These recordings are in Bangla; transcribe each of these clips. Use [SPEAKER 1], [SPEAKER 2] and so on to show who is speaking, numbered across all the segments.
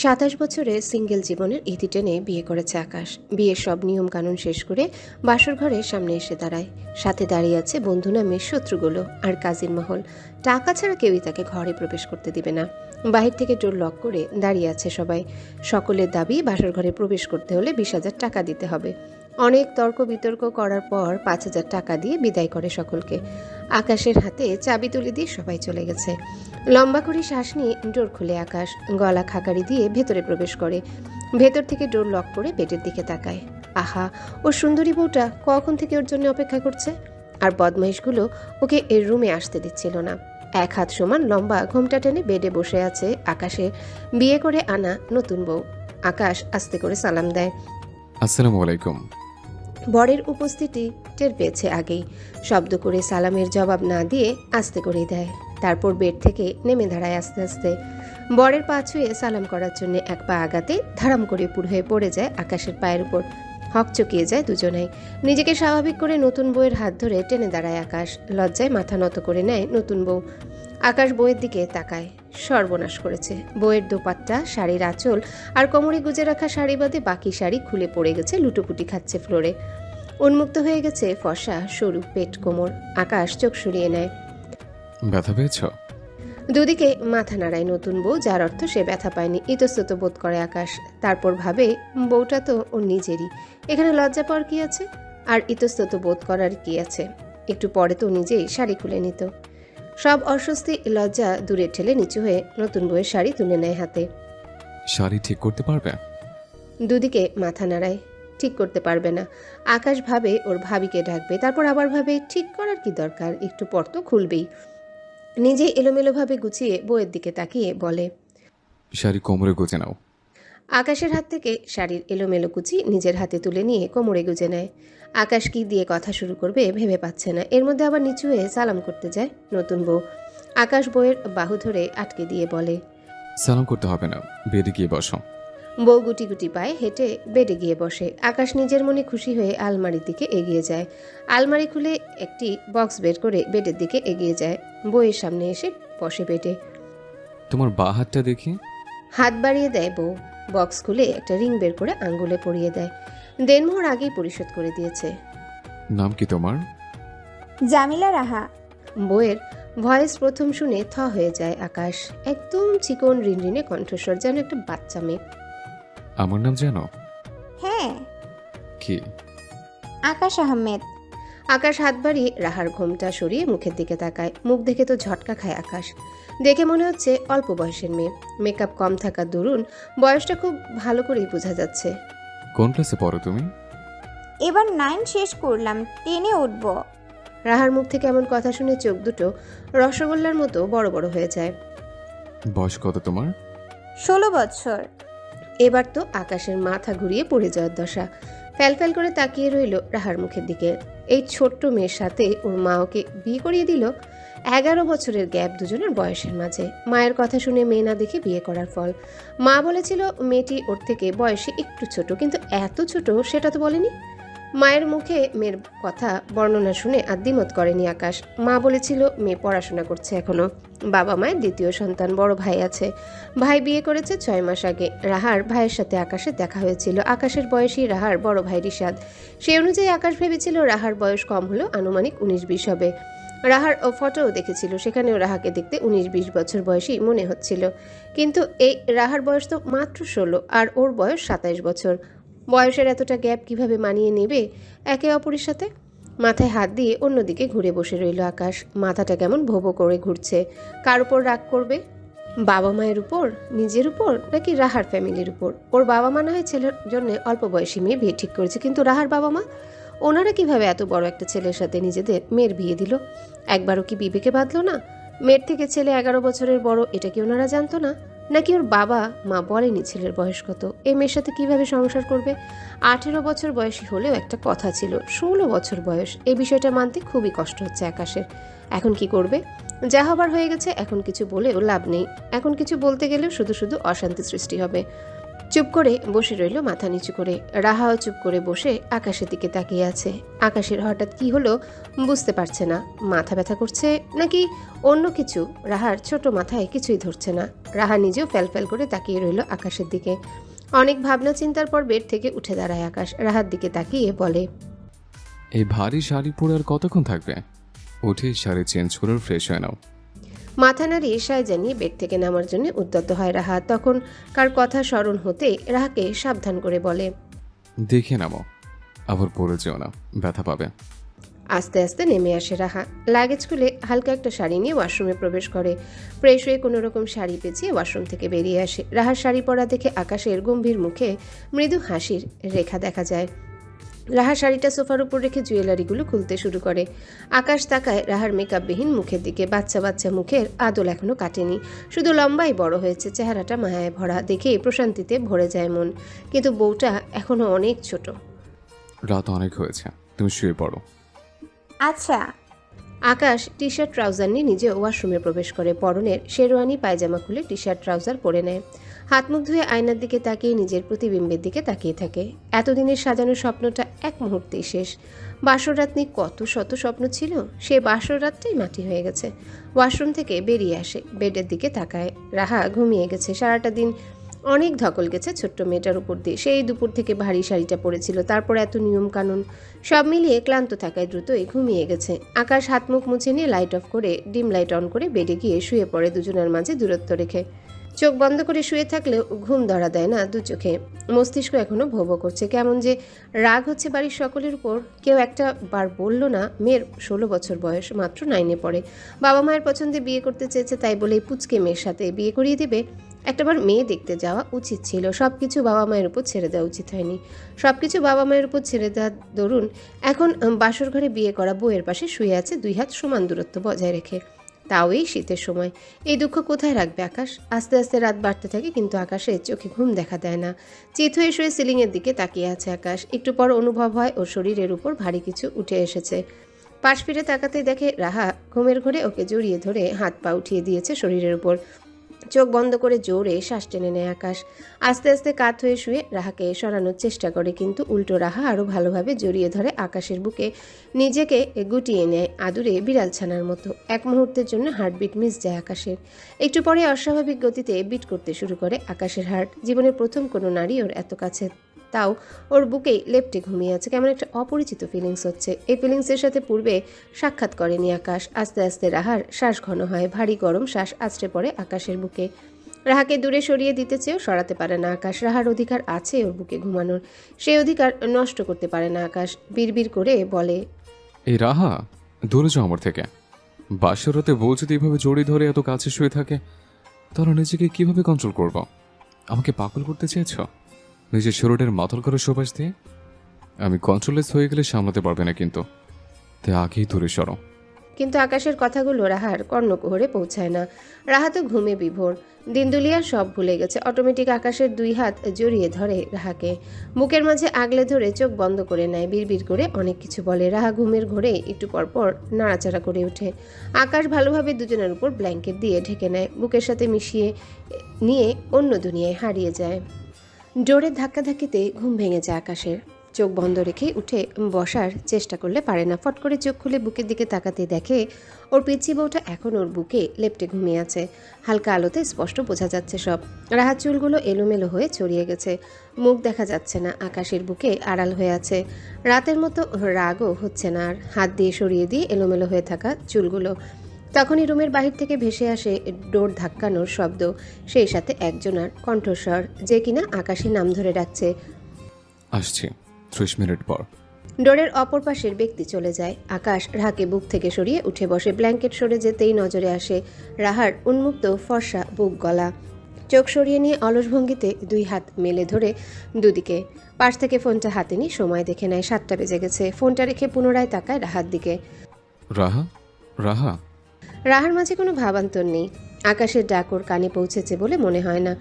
[SPEAKER 1] ২৭ বছরে সিঙ্গেল জীবনের ইতি টেনে বিয়ে করেছে আকাশ। বিয়ের সব নিয়মকানুন শেষ করে বাসর ঘরের সামনে এসে দাঁড়ায়। সাথে দাঁড়িয়ে আছে বন্ধু নামে শত্রুগুলো আর কাজীর মহল। টাকা ছাড়া কেউই তাকে ঘরে প্রবেশ করতে দিবে না। বাহির থেকে ডোর লক করে দাঁড়িয়ে আছে সবাই। সকলের দাবি বাসর ঘরে প্রবেশ করতে হলে ২০,০০০ টাকা দিতে হবে। অনেক তর্ক বিতর্ক করার পর ৫,০০০ টাকা দিয়ে বিদায় করে সকলকে। আকাশের হাতে চাবি তুলে দিয়ে সবাই চলে গেছে। লম্বা করে শ্বাস নিয়ে ডোর খুলে আকাশ গলা খাকারি দিয়ে ভেতরে প্রবেশ করে। ভেতর থেকে ডোর লক করে বেডের দিকে তাকায়। আহা, ওর সুন্দরী বউটা কখন থেকে ওর জন্য অপেক্ষা করছে। আর বদমাইশগুলো ওকে এর রুমে আসতে দিচ্ছিল না। এক হাত সমান লম্বা ঘোমটা টেনে বেডে বসে আছে আকাশে বিয়ে করে আনা নতুন বউ। আকাশ আস্তে করে সালাম দেয়।
[SPEAKER 2] আসসালামু আলাইকুম।
[SPEAKER 1] বরের উপস্থিতি টের পেয়েছে আগেই। শব্দ করে সালামের জবাব না দিয়ে আস্তে করেই দেয়। তারপর বেড থেকে নেমে দাঁড়ায় আস্তে আস্তে। বরের পা ছুঁয়ে সালাম করার জন্য এক পা আগাতে ধারাম করে পুর হয়ে পড়ে যায় আকাশের পায়ের উপর। হকচকিয়ে যায় দুজনেই। নিজেকে স্বাভাবিক করে নতুন বউয়ের হাত ধরে টেনে দাঁড়ায় আকাশ। লজ্জায় মাথা নত করে নেয় নতুন বউ। আকাশ বউয়ের দিকে তাকায়। সর্বনাশ করেছে। বউয়ের দোপাট্টা, শাড়ির আঁচল আর কোমরে গুজে রাখা শাড়ি বাদে বাকি শাড়ি খুলে পড়ে গেছে, লুটোপুটি খাচ্ছে ফ্লোরে। উন্মুক্ত হয়ে গেছে ফর্সা সরু পেট কোমর। আকাশ চোখ সরিয়ে নেয়।
[SPEAKER 2] ব্যথা পেয়েছ?
[SPEAKER 1] দুদিকে মাথা নাড়ায় নতুন বউ, যার অর্থ সে ব্যথা পায়নি। ইতস্তত বোধ করে আকাশ। তারপর ভাবে বউটা তো ওর নিজেরই, এখানে লজ্জা পাওয়ার কি আছে, আর ইতস্তত বোধ করার কি আছে। একটু পরে তো নিজেই শাড়ি খুলে নিত। সব অস্বস্তি লজ্জা দূরে ঠেলে নিচু হয়ে নতুন বউয়ের শাড়ি তুলে নেয় হাতে।
[SPEAKER 2] শাড়ি ঠিক করতে পারবে?
[SPEAKER 1] দুদিকে মাথা নাড়ায়। ঠিক করতে পারবে না। আকাশ ভাবে ওর ভাবিকে ডাকবে, তারপর আবার ভাবে ঠিক করার কি দরকার, একটু পর তো খুলবেই। নিজে এলোমেলোভাবে গুছিয়ে বউয়ের দিকে তাকিয়ে বলে,
[SPEAKER 2] শাড়ি কোমরে গুজে নাও।
[SPEAKER 1] আকাশের হাত থেকে শাড়ির এলোমেলো কুচি নিজের হাতে তুলে নিয়ে কোমরে গুজে নেয়। আকাশ কি দিয়ে কথা শুরু করবে ভেবে পাচ্ছে না। এর মধ্যে আবার নিচু হয়ে সালাম করতে যায় নতুন বউ। আকাশ বউয়ের বাহু ধরে আটকে দিয়ে বলে,
[SPEAKER 2] সালাম করতে হবে না, বেডে গিয়ে বসো।
[SPEAKER 1] বউ গুটি গুটি পায়ে হেঁটে বেডে গিয়ে বসে। আকাশ নিজের মনে খুশি হয়ে আলমারির দিকে এগিয়ে যায়। আলমারি খুলে একটি বক্স বের করে বেডের দিকে এগিয়ে যায়। বউয়ের সামনে এসে বসে বেডে।
[SPEAKER 2] তোমার বা হাতটা দেখি।
[SPEAKER 1] হাত বাড়িয়ে দেয় বউ। বক্স খুলে একটা রিং বের করে আঙ্গুলে পরিয়ে দেয়। দেনমোহর আগেই পরিশোধ করে দিয়েছে।
[SPEAKER 2] নাম কি তোমার?
[SPEAKER 3] জামিলা রাহা।
[SPEAKER 1] বউয়ের ভয়েস প্রথম শুনে থ হয়ে যায় আকাশ। একদম চিকন রিনরিনে কণ্ঠস্বর, যেন একটা বাচ্চা মেয়ে।
[SPEAKER 2] আমার নাম জানো?
[SPEAKER 3] হ্যাঁ,
[SPEAKER 2] কি?
[SPEAKER 3] আকাশ আহমেদ।
[SPEAKER 1] আকাশ হাত বাড়িয়ে রাহার ঘোমটা সরিয়ে মুখের দিকে তাকায়। মুখ দেখে তো ঝটকা খায় আকাশ। দেখে মনে হচ্ছে অল্প বয়সের মেয়ে। মেকআপ কম থাকার দরুন বয়সটা খুব ভালো করেই বোঝা যাচ্ছে।
[SPEAKER 2] কোন ক্লাসে পড়ো তুমি?
[SPEAKER 3] এবার 9 শেষ করলাম, 10-এ উঠব।
[SPEAKER 1] রাহার মুখ থেকে এমন কথা শুনে চোখ দুটো রসগোল্লার মতো বড় বড় হয়ে যায়।
[SPEAKER 2] বয়স কত তোমার?
[SPEAKER 3] 16 বছর।
[SPEAKER 1] এবার তো আকাশের মাথা ঘুরিয়ে পড়ে যাওয়ার দশা। ফ্যালফ্যাল করে তাকিয়ে রইল রাহার মুখের দিকে। এই ছোট্ট মেয়ের সাথে ওর মা ওকে বিয়ে করিয়ে দিল। 11 বছরের গ্যাপ দুজনের বয়সের মাঝে। মায়ের কথা শুনে মেয়ে না দেখে বিয়ে করার ফল। মা বলেছিল মেয়েটি ওর থেকে বয়সে একটু ছোট, কিন্তু এত ছোট সেটা তো বলেনি। মায়ের মুখে মেয়ের কথা বর্ণনা শুনে আর দ্বিমত করেনি আকাশ। মা বলেছিল মেয়ে পড়াশোনা করছে এখনো। বাবা মায়ের দ্বিতীয় সন্তান, বড় ভাই আছে। ভাই বিয়ে করেছে 6 মাস আগে। রাহার ভাইয়ের সাথে আকাশের দেখা হয়েছিল। আকাশের বয়সী রাহার বড় ভাই রিশাদ। সেই অনুযায়ী আকাশ ভেবেছিল রাহার বয়স কম হলেও আনুমানিক 19-20 হবে। রাহার ফটোও দেখেছিল, সেখানেও রাহাকে দেখতে 19-20 বছর বয়সী মনে হচ্ছিল। কিন্তু এই রাহার বয়স তো মাত্র 16 আর ওর বয়স 27 বছর। বয়সের এতটা গ্যাপ কিভাবে মানিয়ে নেবে একে অপরের সাথে? মাথায় হাত দিয়ে অন্যদিকে ঘুরে বসে রইল আকাশ। মাথাটা কেমন ভোবো করে ঘুরছে। কার উপর রাগ করবে? বাবা মায়ের উপর, নিজের উপর, নাকি রাহার ফ্যামিলির উপর? ওর বাবা মা না হয় ছেলের জন্য অল্প বয়সী মেয়ে বিয়ে ঠিক করেছে, কিন্তু রাহার বাবা মা ওনারা কিভাবে এত বড় একটা ছেলের সাথে নিজেদের মেয়ের বিয়ে দিল? একবারও কি বিবেকে বাঁধলো না? মেয়ের থেকে ছেলে 11 বছরের বড়, এটা কি ওনারা জানতো না? নাকি ওর বাবা মা বলেনি ছেলের বয়স কত? এই মেয়ের সাথে কিভাবে সংসার করবে? 18 বছর বয়সী হলেও একটা কথা ছিল, 16 বছর বয়স। এই বিষয়টা মানতে খুবই কষ্ট হচ্ছে আকাশের। এখন কি করবে? যা হবার হয়ে গেছে, এখন কিছু বলেও লাভ নেই। এখন কিছু বলতে গেলেও শুধু শুধু অশান্তি সৃষ্টি হবে। চুপ করে বসে রইল মাথা নিচু করে। রাহাও চুপ করে বসে আকাশের দিকে তাকিয়ে আছে। আকাশের হঠাৎ কি হলো বুঝতে পারছে না। মাথা ব্যথা করছে নাকি অন্য কিছু, রাহার ছোট মাথায় কিছুই ধরছে না। রাহা নিজেও ফ্যাল করে তাকিয়ে রইল আকাশের দিকে। অনেক ভাবনা চিন্তার পর বেড থেকে উঠে দাঁড়ায় আকাশ। রাহার দিকে তাকিয়ে বলে,
[SPEAKER 2] এই ভারী শাড়ি পরে আর কতক্ষণ থাকবে? উঠে শাড়ি চেঞ্জ করে ফ্রেশ হয়ে নাও।
[SPEAKER 1] মাথা নাড়িয়ে সায় জানিয়ে বেড থেকে নামার জন্য উদ্যত হয় রাহা। তখন কার কথা স্মরণ হতে রাহাকে সাবধান করে বলে,
[SPEAKER 2] দেখে নামো, আবার পরে যেও না, ব্যথা পাবে।
[SPEAKER 1] আস্তে আস্তে নেমে আসে রাহা। লাগেজ খুলে হালকা একটা শাড়ি নিয়ে ওয়াশরুমে প্রবেশ করে। ফ্রেশ হয়ে কোনো রকম শাড়ি পেঁচিয়ে ওয়াশরুম থেকে বেরিয়ে আসে। রাহার শাড়ি পরা দেখে আকাশের গম্ভীর মুখে মৃদু হাসির রেখা দেখা যায়। রাহা শাড়িটা সোফার উপর রেখে জুয়েলারিগুলো খুলতে শুরু করে। আকাশ তাকায় রাহার মেকআপবিহীন মুখের দিকে। বাচ্চা বাচ্চা মুখের আদল এখনো কাটেনি, শুধু লম্বাই বড় হয়েছে। চেহারাটা মায়ায় ভরা, দেখেই প্রশান্তিতে ভরে যায় মন। কিন্তু বউটা এখনো অনেক ছোট।
[SPEAKER 2] রাত অনেক হয়েছে, তুমি শুয়ে পড়ো।
[SPEAKER 3] আচ্ছা।
[SPEAKER 1] আকাশ টি শার্ট ট্রাউজার নিয়ে নিজে ওয়াশরুমে প্রবেশ করে। পরনের শেরওয়ানি পায়জামা খুলে টি শার্ট ট্রাউজার পরে নেয়। হাত মুখ ধুয়ে আয়নার দিকে তাকিয়ে নিজের প্রতিবিম্বের দিকে তাকিয়ে থাকে। এতদিনের সাজানো স্বপ্নটা এক মুহূর্তেই শেষ। বাসর রাত নিয়ে কত শত স্বপ্ন ছিল, সে বাসর রাতটাই মাটি হয়ে গেছে। ওয়াশরুম থেকে বেরিয়ে আসে, বেডের দিকে তাকায়। রাহা ঘুমিয়ে গেছে। সারাটা দিন অনেক ধকল গেছে ছোট্ট মেয়েটার উপর দিয়ে। সেই দুপুর থেকে ভারী শাড়িটা পরেছিল, তারপর এত নিয়ম কানুন, সব মিলিয়ে ক্লান্ত থাকায় দ্রুতই ঘুমিয়ে গেছে। আকাশ হাত মুখ মুছে নিয়ে লাইট অফ করে ডিম লাইট অন করে বেডে গিয়ে শুয়ে পড়ে, দুজনের মাঝে দূরত্ব রেখে। চোখ বন্ধ করে শুয়ে থাকলেও ঘুম ধরা দেয় না দু চোখে। মস্তিষ্ক এখনো ভোগ করছে। কেমন যে রাগ হচ্ছে বাড়ির সকলের উপর। কেউ একটা বার বলল না মেয়ের 16 বছর বয়স, মাত্র 9-এ পড়ে। বাবা মায়ের পছন্দে বিয়ে করতে চেয়েছে, তাই বলেই পুচকে মেয়ের সাথে বিয়ে করিয়ে দিবে। একটাবার মেয়ে দেখতে যাওয়া উচিত ছিল। সব কিছু বাবা মায়ের উপর ছেড়ে দেওয়া উচিত হয়নি। সব কিছু বাবা মায়ের উপর ছেড়ে দেওয়ার দরুন এখন বাসর ঘরে বিয়ে করা বউয়ের পাশে শুয়ে আছে, 2 হাত সমান দূরত্ব বজায় রেখে। তাও এই শীতের সময়। এই দুঃখ কোথায় রাখবে আকাশ? আস্তে আস্তে রাত বাড়তে থাকে, কিন্তু আকাশে চোখে ঘুম দেখা দেয় না। চিত হয়ে শুয়ে সিলিংয়ের দিকে তাকিয়ে আছে আকাশ। একটু পর অনুভব হয় ওর শরীরের উপর ভারী কিছু উঠে এসেছে। পাশ ফিরে তাকাতেই দেখে রাহা ঘুমের ঘরে ওকে জড়িয়ে ধরে হাত পা উঠিয়ে দিয়েছে শরীরের উপর। চোখ বন্ধ করে জোরে শ্বাস টেনে নেয় আকাশ। আস্তে আস্তে কাত হয়ে শুয়ে রাহাকে সরানোর চেষ্টা করে, কিন্তু উল্টো রাহা আরও ভালোভাবে জড়িয়ে ধরে আকাশের বুকে, নিজেকে গুটিয়ে নেয় আদুরে বিড়াল ছানার মতো। এক মুহূর্তের জন্য হার্টবিট মিস যায় আকাশের। একটু পরে অস্বাভাবিক গতিতে বিট করতে শুরু করে আকাশের হার্ট। জীবনের প্রথম কোনো নারী ওর এত কাছে, তাও ওর বুকেই লেপ্টে ঘুমিয়ে আছে। কেমন একটা অপরিচিত ফিলিংস হচ্ছে। এই ফিলিংসের সাথে পূর্বে সাক্ষাৎ করেনি আকাশ। আস্তে আস্তে রাহার শ্বাস ঘন হয়, ভারী গরম শ্বাস আছড়ে পড়ে আকাশের বুকে। রাহাকে দূরে সরিয়ে দিতে চেয়েও সরাতে পারে না আকাশ। রাহার অধিকার আছে ওর বুকে ঘুমানোর, সেই অধিকার নষ্ট করতে পারে না আকাশ। বিড়বিড় করে বলে,
[SPEAKER 2] এই রাহা, দূরে যাও আমার থেকে। বাসরাতে বউ যদি এভাবে জড়িয়ে ধরে এত কাছে শুয়ে থাকে, তাহলে নিজেকে কিভাবে কন্ট্রোল করব? আমাকে পাগল করতে চেয়েছ নিজের শরীরের মাথল করে সুবাস দিয়ে? আমি কন্ট্রোলেস হয়ে গেলে সামলাতে পারবে না, কিন্তু তাই আগেই দূরে সরো।
[SPEAKER 1] কিন্তু আকাশের কথাগুলো রাহার কর্ণকুহরে পৌঁছায় না। রাহা তো ঘুমে বিভোর, দিনদুলিয়ার সব ভুলে গেছে। অটোমেটিক আকাশের 2 হাত জড়িয়ে ধরে রাহাকে, বুকের মাঝে আগলে ধরে চোখ বন্ধ করে নেয়। বিড়বিড় করে অনেক কিছু বলে। রাহা ঘুমের ঘোরে একটু পরপর নাড়াচাড়া করে ওঠে। আকাশ ভালোভাবে দুজনের উপর ব্ল্যাঙ্কেট দিয়ে ঢেকে নেয়, বুকের সাথে মিশিয়ে নিয়ে অন্য দুনিয়ায় হারিয়ে যায়। জোরের ধাক্কাধাক্কিতে ঘুম ভেঙে যায় আকাশের। চোখ বন্ধ রেখে উঠে বসার চেষ্টা করলে পারে না। ফট করে চোখ খুলে বুকের দিকে তাকাতে দেখে ওর পিচ্ছি বউটা এখন ওর বুকে লেপ্টে ঘুমিয়ে আছে। হালকা আলোতে স্পষ্ট বোঝা যাচ্ছে সব। রাহাত চুলগুলো এলোমেলো হয়ে ছড়িয়ে গেছে, মুখ দেখা যাচ্ছে না। আকাশের বুকে আড়াল হয়ে আছে। রাতের মতো রাগও হচ্ছে না আর। হাত দিয়ে সরিয়ে দিয়ে এলোমেলো হয়ে থাকা চুলগুলো। তখনই রুমের বাহির থেকে ভেসে আসে ডোর ধাক্কানোর শব্দ, সেই সাথে একজনার কণ্ঠস্বর, যে কিনা আকাশের নাম ধরে ডাকছে।
[SPEAKER 2] আসছি 30 মিনিট পর।
[SPEAKER 1] ডোরের অপর পাশের ব্যক্তি চলে যায়। আকাশ রাহাকে বুক থেকে সরিয়ে উঠে বসে। ব্ল্যাঙ্কেট সরে যেতেই নজরে আসে রাহার উন্মুক্ত ফর্সা বুক গলা। চোখ সরিয়ে নিয়ে অলস ভঙ্গিতে 2 হাত মেলে ধরে দুদিকে। পাশ থেকে ফোনটা হাতে নিয়ে সময় দেখে নেয়। 7টা বেজে গেছে। ফোনটা রেখে পুনরায় তাকায় রাহার দিকে।
[SPEAKER 2] রাহা, রাহা।
[SPEAKER 1] রাহার মাঝে কোনো ভাবান্তর নেই। আকাশের ডাক ওর কানে পৌঁছেছে বলে মনে হয় না।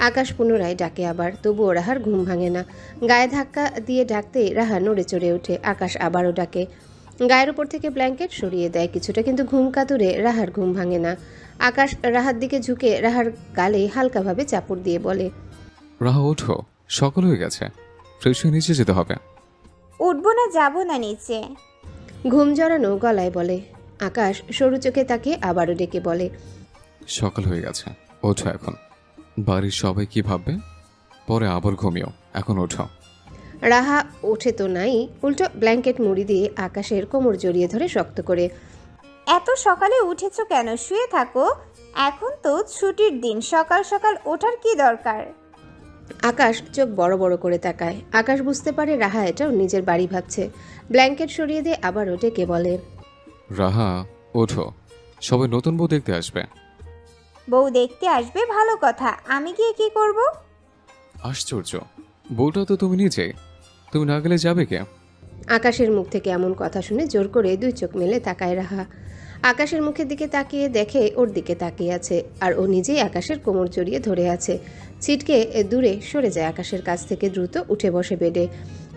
[SPEAKER 1] আকাশ পুনরায় ডাকে আবার, তবুও রাহার ঘুম ভাঙে না। গায়ে ধাক্কা দিয়ে ডাকতেই রাহা নড়ে চড়ে ওঠে। আকাশ আবারও ডাকে। গায়ের উপর থেকে ব্ল্যাঙ্কেট সরিয়ে দেয় কিছুটা, কিন্তু ঘুম কাতুরে রাহার ঘুম ভাঙে না। আকাশ রাহার দিকে ঝুঁকে রাহার গালে হালকাভাবে চাপড় দিয়ে বলে,
[SPEAKER 2] রাহা ওঠো, সকাল হয়ে গেছে, ফ্রেশ হয়ে নিচে যেতে হবে।
[SPEAKER 3] উঠবো না, যাবো না নিচে।
[SPEAKER 1] ঘুম জড়ানো গলায় বলে। আকাশ সরু চোখে তাকে আবারও ডেকে বলে।
[SPEAKER 2] সকাল হয়ে গেছে, ওঠো এখন। বাড়ির সবাই কি ভাববে? পরে আবার ঘুমিও, এখন ওঠো।
[SPEAKER 1] রাহা ওঠে তো নাই, উল্টো ব্ল্যাঙ্কেট মুড়ি দিয়ে আকাশের কোমর জড়িয়ে ধরে শক্ত করে।
[SPEAKER 3] এত সকালে উঠেছো কেন? শুয়ে থাকো, এখন তো ছুটির দিন, সকাল সকাল ওঠার কি দরকার?
[SPEAKER 1] আকাশ চোখ বড় বড় করে তাকায়। আকাশ বুঝতে পারে রাহা এটাও নিজের বাড়ি ভাবছে। ব্ল্যাঙ্কেট সরিয়ে দিয়ে আবারও ডেকে বলে।
[SPEAKER 2] রাহা ওঠো, সবাই নতুন বউ দেখতে আসবে।
[SPEAKER 3] বউ দেখতে আসবে, ভালো কথা, আমি গিয়ে কি করব?
[SPEAKER 2] আশ্চর্য, বউটা তো তুমি নিজে, তুমি না গেলে যাবে কে?
[SPEAKER 1] আকাশের মুখ থেকে এমন কথা শুনে জোর করে দুই চোখ মেলে তাকায় রাহা। আকাশের মুখের দিকে তাকিয়ে দেখে ওর দিকে তাকিয়ে আছে, আর ও নিজেই আকাশের কোমর জড়িয়ে ধরে আছে। ছিটকে দূরে সরে যায় আকাশের কাছ থেকে, দ্রুত উঠে বসে বেডে।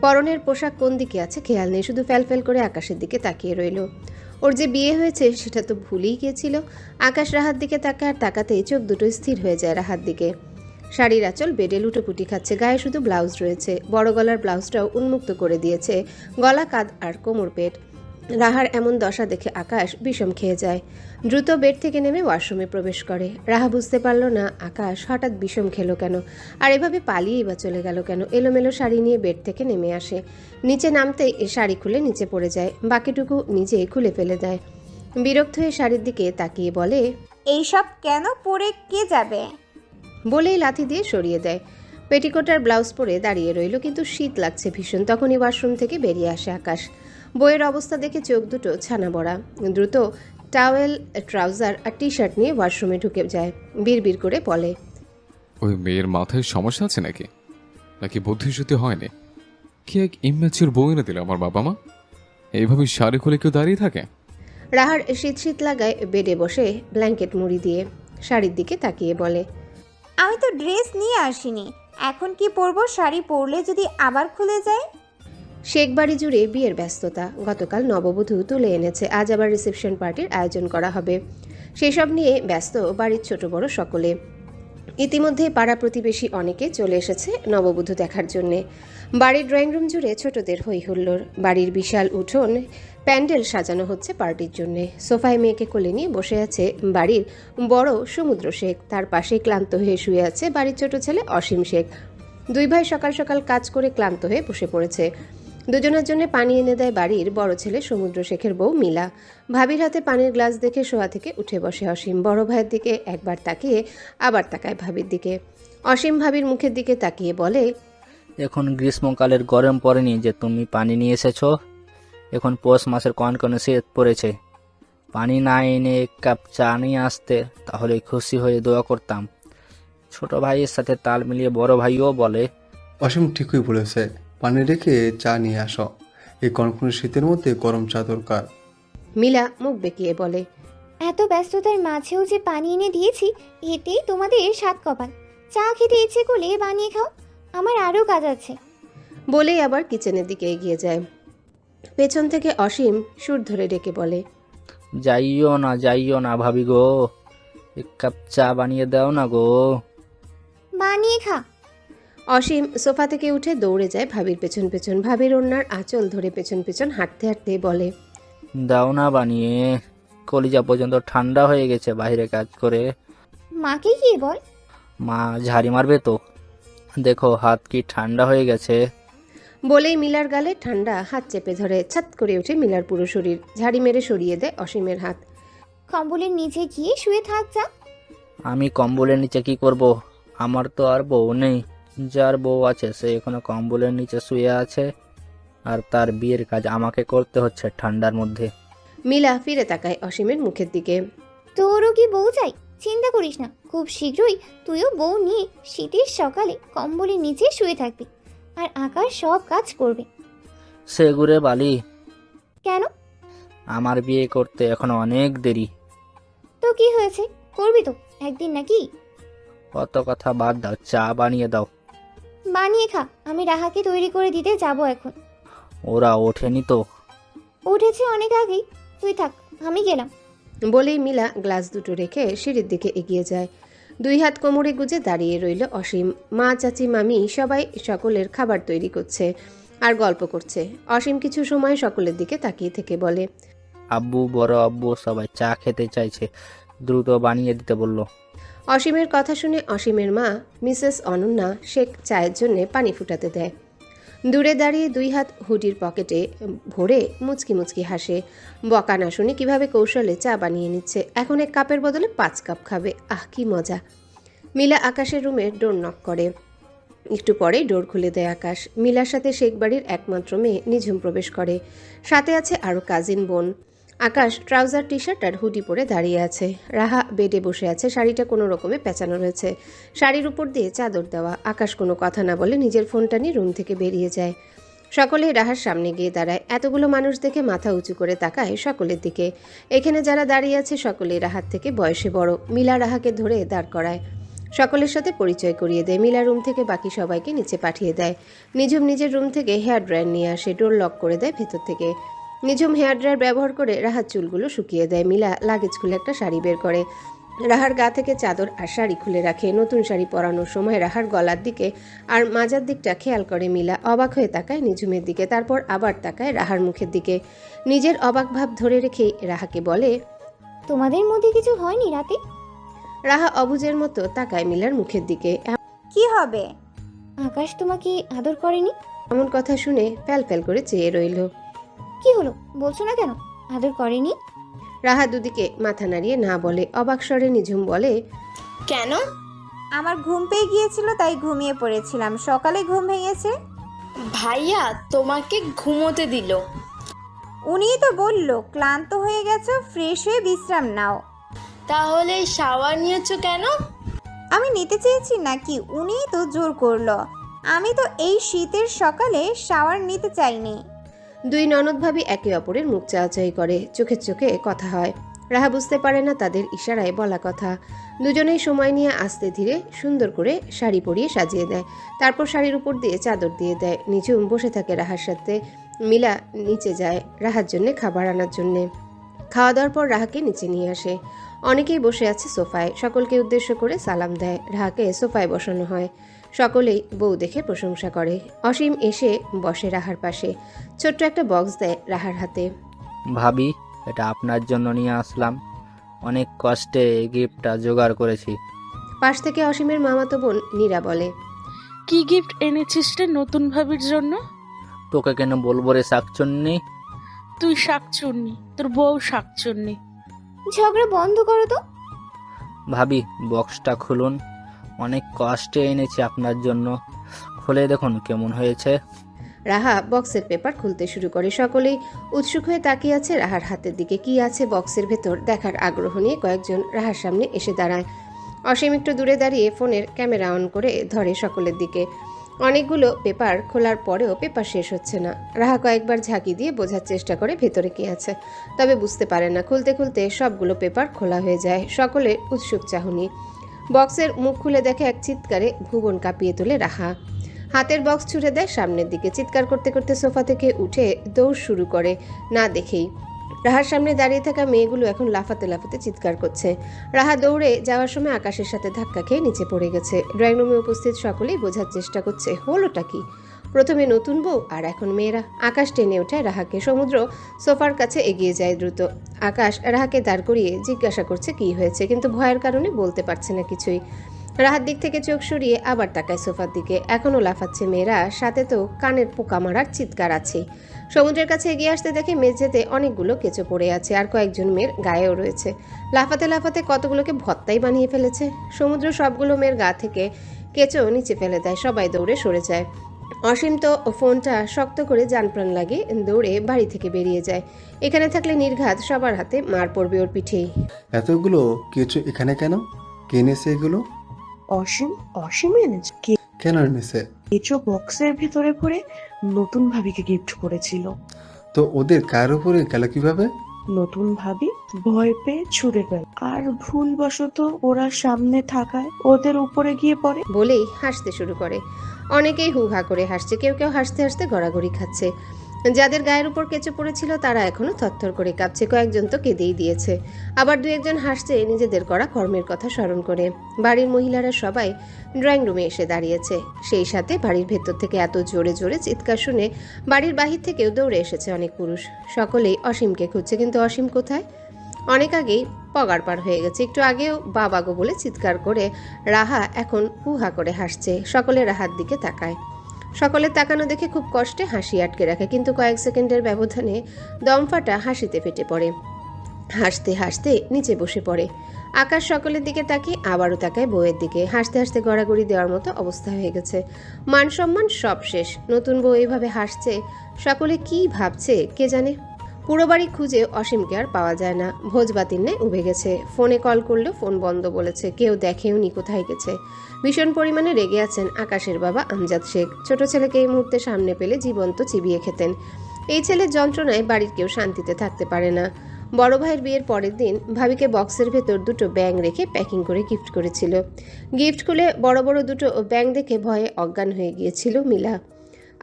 [SPEAKER 1] পরনের পোশাক কোন দিকে আছে খেয়াল নেই, শুধু ফ্যালফ্যাল করে আকাশের দিকে তাকিয়ে রইল। ওর যে বিয়ে হয়েছে সেটা তো ভুলেই গিয়েছিল। আকাশ রাহার দিকে তাকায়, আর তাকাতেই চোখ দুটো স্থির হয়ে যায় রাহার দিকে। শাড়ির আঁচল বেডে লুটোপুটি খাচ্ছে, গায়ে শুধু ব্লাউজ রয়েছে। বড় গলার ব্লাউজটাও উন্মুক্ত করে দিয়েছে, গলা, কাঁধ আর কোমর পেট। রাহার এমন দশা দেখে আকাশ বিষম খেয়ে যায়। দ্রুত বেড থেকে নেমে ওয়াশরুমে প্রবেশ করে। রাহা বুঝতে পারল না আকাশ হঠাৎ বিষম খেলো কেন, আর এভাবে পালিয়েই বা চলে গেল কেন। এলোমেলো শাড়ি নিয়ে বেড থেকে নেমে আসে। নিচে নামতেই শাড়ি খুলে নিচে পড়ে যায়, বাকিটুকু নিজেই খুলে ফেলে দেয়। বিরক্ত হয়ে শাড়ির দিকে তাকিয়ে বলে।
[SPEAKER 3] এইসব কেন পরে কে যাবে?
[SPEAKER 1] বলেই লাথি দিয়ে সরিয়ে দেয়। পেটিকোট আর ব্লাউজ পরে দাঁড়িয়ে রইল, কিন্তু শীত লাগছে ভীষণ। তখনই ওয়াশরুম থেকে বেরিয়ে আসে আকাশ। বইয়ের অবস্থা দেখে চোখ দুটো ছানা বড়া। দ্রুত টাওয়েল, ট্রাউজার আর টি শার্ট নিয়ে ওয়াশরুমে ঢুকে যায়। বিড়বিড় করে বলে।
[SPEAKER 2] ওই মেয়ের মাথায় সমস্যা আছে নাকি, নাকি বুদ্ধিশুদ্ধি হয়নি? কি এক ইম্যাচিওর বউ এনে দিল আমার বাবা মা। এইভাবে শাড়ি খুলে কেউ দাঁড়িয়ে থাকে?
[SPEAKER 1] রাহার শীত শীত লাগায় বেডে বসে ব্ল্যাঙ্কেট মুড়ি দিয়ে শাড়ির দিকে তাকিয়ে বলে।
[SPEAKER 3] আমি তো ড্রেস নিয়ে আসিনি, এখন কি পরবো? শাড়ি পরলে যদি আবার খুলে যায়।
[SPEAKER 1] শেখ বাড়ি জুড়ে বিয়ের ব্যস্ততা। গতকাল নববধূ তুলে এনেছে, আজ আবার রিসেপশন পার্টির আয়োজন করা হবে। সেসব নিয়ে ব্যস্ত বাড়ির ছোট বড় সকলে। ইতিমধ্যে পাড়া প্রতিবেশী অনেকে চলে এসেছে নববধূ দেখার জন্যে। বাড়ির ড্রয়িং রুম জুড়ে ছোটদের হই হুল্লোড়। বাড়ির বিশাল উঠোন প্যান্ডেল সাজানো হচ্ছে পার্টির জন্যে। সোফায় মেয়েকে কোলে নিয়ে বসে আছে বাড়ির বড় সমুদ্র শেখ। তার পাশে ক্লান্ত হয়ে শুয়ে আছে বাড়ির ছোট ছেলে অসীম শেখ। দুই ভাই সকাল সকাল কাজ করে ক্লান্ত হয়ে বসে পড়েছে। দুজনের জন্য পানি এনে দেয় বাড়ির বড় ছেলে সমুদ্র শেখের বউ মিলা। ভাবির হাতে পানির গ্লাস দেখে শোয়া থেকে উঠে বসে অসীম। বড় ভাইয়ের দিকে একবার তাকিয়ে আবার তাকায় ভাবির দিকে। অসীম ভাবির মুখের দিকে তাকিয়ে বলে।
[SPEAKER 4] এখন গ্রীষ্মকালের গরম পড়েনি যে তুমি পানি নিয়ে এসেছো। এখন পৌষ মাসের কনকনে শীত পড়েছে। পানি না এনে এক কাপ চা নিয়ে আসতে, তাহলে খুশি হয়ে দোয়া করতাম। ছোট ভাইয়ের সাথে তাল মিলিয়ে বড় ভাইও বলে।
[SPEAKER 5] অসীম ঠিকই বলেছে, পানি রেখে চা নিয়ে আসো। এই কনকনে শীতের মধ্যে গরম চা দরকার।
[SPEAKER 1] মিলা মুখ বেঁকিয়ে বলে।
[SPEAKER 6] এত ব্যস্ততার মাঝেও যে পানি এনে দিয়েছি, এতেই তোমাদের সাত কপাল। চা খেতে ইচ্ছে করলে বানিয়ে খাও, আমার আরও কাজ আছে।
[SPEAKER 1] বলেই আবার কিচেনের দিকে এগিয়ে যায়। পেছন থেকে অসীম সুর ধরে ডেকে বলে।
[SPEAKER 4] যাইও না ভাবি গো, এক কাপ চা বানিয়ে দাও না গো।
[SPEAKER 6] বানিয়ে খা।
[SPEAKER 1] অসীম সোফা থেকে উঠে দৌড়ে যায় ভাবির পেছন পেছন। ভাবির ওড়নার আঁচল ধরে পেছন পেছন হাঁটতে হাঁটতে বলে।
[SPEAKER 4] দাও না বানিয়ে, কলিজা পর্যন্ত ঠান্ডা হয়ে গেছে বাইরে কাজ করে।
[SPEAKER 6] মাকে গিয়ে বল।
[SPEAKER 4] মা ঝাড়ি মারবে তো, দেখো হাত কি ঠান্ডা হয়ে গেছে।
[SPEAKER 1] বলেই মিলার গালে ঠান্ডা হাত চেপে ধরে। ছাত করে ওঠে মিলার পুরো শরীর। ঝাড়ি মেরে সরিয়ে দেয় অসীমের হাত।
[SPEAKER 6] কম্বলের নিচে গিয়ে শুয়ে থাক যা।
[SPEAKER 4] আমি কম্বলের নিচে কি করব? আমার তো আর বউ নেই। যার বউ আছে সে এখনো কম্বলের নিচে শুয়ে আছে, আর তার বিয়ের কাজ আমাকে করতে হচ্ছে ঠান্ডার মধ্যে।
[SPEAKER 1] মিলা ফিরে তাকায় অসীমের মুখের দিকে।
[SPEAKER 6] তোরও কি বউ চাই? চিন্তা করিস না, খুব শীঘ্রই তুইও বউ নিয়ে শীতের সকালে কম্বলের নিচে শুয়ে থাকবি, আর আকাশ সব কাজ করবে।
[SPEAKER 4] সে ঘুরে বালি,
[SPEAKER 6] কেন?
[SPEAKER 4] আমার বিয়ে করতে এখনো অনেক দেরি।
[SPEAKER 6] তো কি হয়েছে, করবি তো একদিন নাকি?
[SPEAKER 4] কত কথা বাদ দাও, চা বানিয়ে দাও।
[SPEAKER 6] বানিয়ে খা, আমি রাহাকে তৈরি করে দিতে যাব এখন।
[SPEAKER 4] ওরা ওঠেনি তো?
[SPEAKER 6] উঠেছে অনেক আগেই, তুই থাক, আমি গেলাম।
[SPEAKER 1] বলেই মিলা গ্লাস দুটো রেখে সিঁড়ির দিকে এগিয়ে যায়। দুই হাত কোমরে গুজে দাঁড়িয়ে রইল অসীম। মা, চাচি, মামি সবাই সকলের খাবার তৈরি করছে আর গল্প করছে। অসীম কিছু সময় সকলের দিকে তাকিয়ে থেকে বলে,
[SPEAKER 4] আব্বু, বড় আব্বু সবাই চা খেতে চাইছে, দ্রুত বানিয়ে দিতে বলল।
[SPEAKER 1] অসীমের কথা শুনে অসীমের মা মিসেস অনন্যা শেখ চায়ের জন্য পানি ফুটাতে দেয়। দূরে দাঁড়িয়ে দুই হাত হুডির পকেটে ভরে মুচকি মুচকি হাসে। বকা না শুনে কিভাবে কৌশলে চা বানিয়ে নিচ্ছে। এখন 1 কাপের বদলে 5 কাপ খাবে। আহ, কি মজা। মিলা আকাশের রুমে ডোর নক করে। একটু পরেই ডোর খুলে দেয় আকাশ। মিলার সাথে শেখ বাড়ির একমাত্র মেয়ে নিঝুম প্রবেশ করে। সাথে আছে আরও কাজিন বোন। আকাশ ট্রাউজার, টি শার্ট আর হুডি পরে দাঁড়িয়ে আছে। রাহা বেডে বসে আছে, শাড়িটা কোনো রকমে পেঁচানো রয়েছে, শাড়ির উপর দিয়ে চাদর দেওয়া। আকাশ কোনো কথা না বলে নিজের ফোনটা নিয়ে রুম থেকে বেরিয়ে যায়। সকলেই রাহার সামনে গিয়ে দাঁড়ায়। এতগুলো মানুষ দেখে মাথা উঁচু করে তাকায় সকলের দিকে। এখানে যারা দাঁড়িয়ে আছে সকলেই রাহার থেকে বয়সে বড়। মিলা রাহাকে ধরে দাঁড় করায়, সকলের সাথে পরিচয় করিয়ে দেয়। মিলা রুম থেকে বাকি সবাইকে নিচে পাঠিয়ে দেয়। নিঝুম নিজের রুম থেকে হেয়ার ড্রায়ার নিয়ে আসে, ডোর লক করে দেয় ভেতর থেকে। নিঝুম হেয়ার ড্রায়ার ব্যবহার করে রাহার চুলগুলো শুকিয়ে দেয়। মিলা লাগেজ খুলে একটা শাড়ি বের করে রাহার গা থেকে চাদর আর শাড়ি খুলে রাখে। নতুন শাড়ি পরানোর সময় রাহার গলার দিকে আর মাজার দিকটা খেয়াল করে মিলা। অবাক হয়ে তাকায় নিঝুমের দিকে, তারপর আবার তাকায় রাহার মুখের দিকে। নিজের অবাক ভাব ধরে রেখে রাহাকে বলে,
[SPEAKER 6] তোমাদের মধ্যে কিছু হয়নি রাতে?
[SPEAKER 1] রাহা অবুঝের মতো তাকায় মিলার মুখের দিকে।
[SPEAKER 3] কি হবে?
[SPEAKER 6] আকাশ তোমাকে আদর করেনি?
[SPEAKER 1] এমন কথা শুনে প্যাল প্যাল করে চেয়ে রইল।
[SPEAKER 6] কি হলো, বলছো না কেন? আদর করেনি?
[SPEAKER 1] রাহা দুদিকে মাথা নাড়িয়ে না বলে। অবাক স্বরে নিঝুম বলে,
[SPEAKER 7] কেন?
[SPEAKER 3] আমার ঘুম পেয়ে গিয়েছিল তাই ঘুমিয়ে পড়েছিলাম, সকালে ঘুম ভেঙেছে।
[SPEAKER 7] ভাইয়া তোমাকে ঘুমোতে দিল।
[SPEAKER 3] উনিই তো বলল ক্লান্ত হয়ে গেছো, ফ্রেশ হয়ে বিশ্রাম নাও।
[SPEAKER 7] তাহলে শাওয়ার নিয়েছো কেন?
[SPEAKER 3] আমি নিতে চেয়েছি নাকি? উনিই তো জোর করলো। আমি তো এই শীতের সকালে শাওয়ার নিতে চাইনি।
[SPEAKER 1] দুই ননদ ভাবি একে অপরের মুখ চাওয়াচাই করে, চোখে চোখে কথা হয়। রাহা বুঝতে পারে না তাদের ইশারায় বলা কথা। দুজনেই সময় নিয়ে আস্তে ধীরে সুন্দর করে শাড়ি পরিয়ে সাজিয়ে দেয়। তারপর শাড়ির উপর দিয়ে চাদর দিয়ে দেয়। নিঝুম বসে থাকে রাহার সাথে। মিলা নিচে যায় রাহার জন্যে খাবার আনার জন্যে। খাওয়া দাওয়ার পর রাহাকে নিচে নিয়ে আসে। অনেকেই বসে আছে সোফায়, সকলকে উদ্দেশ্য করে সালাম দেয়। রাহাকে সোফায় বসানো হয়। সকলেই বউ দেখে প্রশংসা করে। অসীম এসে বসে রাহার পাশে। ছোট্ট একটা বক্স দেয় রাহার হাতে।
[SPEAKER 4] ভাবি, এটা আপনার জন্য নিয়ে আসলাম, অনেক কষ্টে এই গিফটটা জোগাড় করেছি।
[SPEAKER 1] পাশ থেকে অসীমের মামাতো বোন নীরা বলে,
[SPEAKER 8] কি গিফট এনেছিস রে নতুন ভাবির জন্য?
[SPEAKER 4] তোকে কেন বলবো রে শাকচুন্নি?
[SPEAKER 8] তুই শাকচুন্নি, তোর বউ শাকচুন্নি।
[SPEAKER 6] ঝগড়া বন্ধ করো তো।
[SPEAKER 4] ভাবি, বক্সটা খুলুন, অনেক কষ্টে এনেছি আপনার জন্য, খুলে দেখুন কেমন হয়েছে।
[SPEAKER 1] রাহা বক্সের পেপার খুলতে শুরু করে। সকলেই উৎসুক হয়ে তাকিয়ে আছে রাহার হাতের দিকে। কি আছে বক্সের ভেতর দেখার আগ্রহ নিয়ে কয়েকজন রাহার সামনে এসে দাঁড়ায়। অসীম একটু দূরে দাঁড়িয়ে ফোনের ক্যামেরা অন করে ধরে সকলের দিকে। অনেকগুলো পেপার খোলার পরেও পেপার শেষ হচ্ছে না। রাহা কয়েকবার ঝাঁকি দিয়ে বোঝার চেষ্টা করে ভেতরে কি আছে, তবে বুঝতে পারে না। খুলতে খুলতে সবগুলো পেপার খোলা হয়ে যায়। সকলের উৎসুক চাহনি। বক্সের মুখ খুলে দেখে এক চিৎকারে ভুবন কাঁপিয়ে তোলে রাহা। হাতের বক্স ছুঁড়ে দেয় সামনের দিকে। চিৎকার করতে করতে সোফা থেকে উঠে দৌড় শুরু করে না দেখেই। রাহার সামনে দাঁড়িয়ে থাকা মেয়েগুলো এখন লাফাতে লাফাতে চিৎকার করছে। রাহা দৌড়ে যাওয়ার সময় আকাশের সাথে ধাক্কা খেয়ে নিচে পড়ে গেছে। ড্রয়িং রুমে উপস্থিত সকলেই বোঝার চেষ্টা করছে হলোটা কি। প্রথমে নতুন বউ আর এখন মেয়েরা। আকাশ টেনে ওঠায় রাহাকে। সমুদ্র সোফার কাছে এগিয়ে যায় দ্রুত। আকাশ রাহাকে দাঁড় করিয়ে জিজ্ঞাসা করছে কি হয়েছে, কিন্তু ভয়ের কারণে বলতে পারছে না কিছুই। রাহার দিক থেকে চোখ সরিয়ে আবার তাকায় সোফার দিকে। এখনও লাফাচ্ছে মেয়েরা, সাথে তো কানের পোকা মারার চিৎকার আছে। সমুদ্রের কাছে এগিয়ে আসতে দেখে মেঝেতে অনেকগুলো কেঁচো পড়ে আছে, আর কয়েকজন মেয়ের গায়েও রয়েছে। লাফাতে লাফাতে কতগুলোকে ভত্তাই বানিয়ে ফেলেছে। সমুদ্র সবগুলো মেয়ের গা থেকে কেঁচো নিচে ফেলে দেয়। সবাই দৌড়ে সরে যায়। অসীম তো ফোনটা শক্ত করে জানপ্রাণ লাগে দৌড়ে বাড়ি থেকে বেরিয়ে যায়। এখানে থাকলে নির্ঘাত সবার হাতে মার পড়বে ওর পিঠেই।
[SPEAKER 5] এতগুলো কিছু এখানে কেন? কে এনেছে এগুলো?
[SPEAKER 9] অসীম এনেছে।
[SPEAKER 5] কেন এনেছে?
[SPEAKER 9] কেঁচো বক্সের ভেতরে ভরে নতুন ভাবিকে গিফট করেছিল।
[SPEAKER 5] তো ওদের কার উপরে গেল কিভাবে?
[SPEAKER 9] নতুন ভাবি ভয় পেয়ে ছুড়ে গেল, আর ভুলবশত ওরা সামনে থাকায় ওদের উপরে গিয়ে পড়ে।
[SPEAKER 1] বলেই হাসতে শুরু করে। অনেকেই হু হা করে হাসছে, কেউ কেউ হাসতে হাসতে গড়াগড়ি খাচ্ছে। যাদের গায়ের উপর কেঁচো পড়েছিল তারা এখনো থরথর করে কাঁপছে, কয়েকজন তো কেঁদেই দিয়েছে, আবার দু একজন হাসছে নিজেদের করা কর্মের কথা স্মরণ করে। বাড়ির মহিলারা সবাই ড্রয়িং রুমে এসে দাঁড়িয়েছে। সেই সাথে বাড়ির ভেতর থেকে এত জোরে জোরে চিৎকার শুনে বাড়ির বাহির থেকেও দৌড়ে এসেছে অনেক পুরুষ। সকলেই অসীমকে খুঁজছে, কিন্তু অসীম কোথায়? অনেক আগেই পগার পার হয়ে গেছে। একটু আগেও বাবা গো বলে চিৎকার করে রাহা এখন হুহা করে হাসছে। সকলে রাহার দিকে তাকায়। সকলের তাকানো দেখে খুব কষ্টে হাসি আটকে রাখে, কিন্তু কয়েক সেকেন্ডের ব্যবধানে দমফাটা হাসিতে ফেটে পড়ে। হাসতে হাসতে নিচে বসে পড়ে। আকাশ সকলের দিকে তাকিয়ে আবারও তাকায় বউয়ের দিকে। হাসতে হাসতে গড়াগড়ি দেওয়ার মতো অবস্থা হয়ে গেছে। মান সম্মান সব শেষ। নতুন বউ এইভাবে হাসছে, সকলে কি ভাবছে কে জানে। পুরো বাড়ি খুঁজে অসীমকে আর পাওয়া যায় না। ভোজবাতির ন্যায় উবে গেছে। ফোনে কল করলেও ফোন বন্ধ বলেছে, কেউ দেখেও নি কোথায় গেছে। ভীষণ পরিমাণে রেগে আছেন আকাশের বাবা আমজাদ শেখ। ছোট ছেলেকে এই মুহূর্তে সামনে পেলে জীবন্ত চিবিয়ে খেতেন। এই ছেলের যন্ত্রণায় বাড়ির কেউ শান্তিতে থাকতে পারে না। বড় ভাইয়ের বিয়ের পরের দিন ভাবিকে বক্সের ভেতর দুটো ব্যাং রেখে প্যাকিং করে গিফট করেছিল। গিফট খুলে বড় বড় দুটো ব্যাং দেখে ভয়ে অজ্ঞান হয়ে গিয়েছিল মিলা।